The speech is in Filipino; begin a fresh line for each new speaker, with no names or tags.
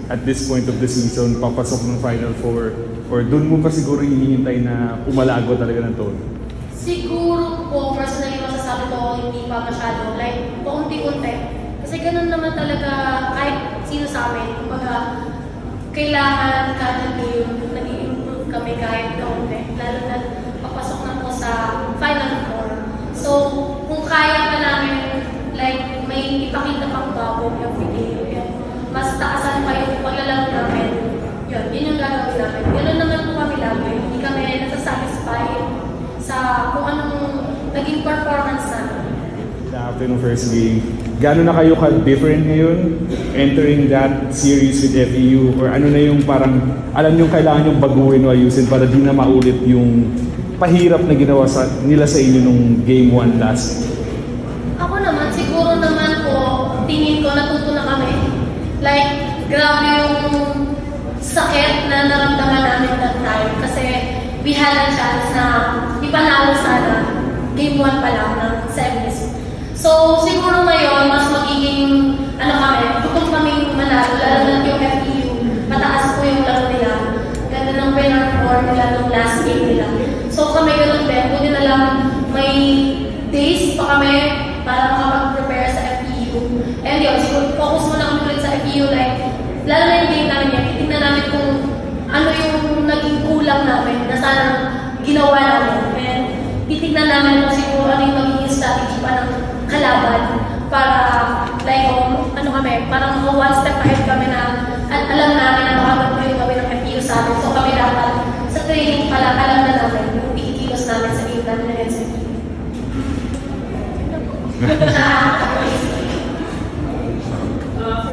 at this point of the season, papasok ng Final Four? Or doon mo pa siguro hinihintay na umalago talaga ng todo?
Siguro po, personally masasabi ko, hindi pa masyado. Like, paunti-unti. Kasi ganun naman talaga kahit sino sa amin. Kumbaga, kailangan kada game, nag-i-improve kami kahit kaunti. Lalo na papasok na po sa Final Four. So, kung kaya pa namin, like, may ipakita pang bago every day, mas taasan pa yung paglalaro namin. Yun yung gagawin namin. Ganoon naman po kami lagi. Hindi kami nasasatisfy sa kung anong naging performance namin.
After ng first game, gano'n na kayo ka-different ngayon entering that series with FEU? Or ano na yung parang, alam nyo kailangan yung baguhin o ayusin para di na maulit yung pahirap na ginawa nila sa inyo nung game 1 last?
Ako naman, siguro naman po, tingin ko natuto na kami. Like, grabe yung sakit na naramdaman namin that time. Kasi we had a chance na ipanalo sana game 1 pa lang ng semis. So, siguro ngayon, mas magiging, tutok kaming manalo, lalo na yung FEU. Mataas po yung laro nila. Ganda ng winner form nila nung last game nila. So, kami ganun din. Kung na lang, may days pa kami para makapag-prepare sa FEU. And yun, siguro focus mo na kami ulit sa FEU. Like, lalo na yung game namin yan, titignan namin kung ano yung naging kulang namin na sana ginawa namin. And titignan namin kung siguro ano yung magiging strategy pa ng kalaban para, like, parang one step ahead kami na alam namin na makagod yung gawin ng FEU sa amin. So kami dapat sa training pala, alam na namin yung ikikilos namin sa game namin ng NCT.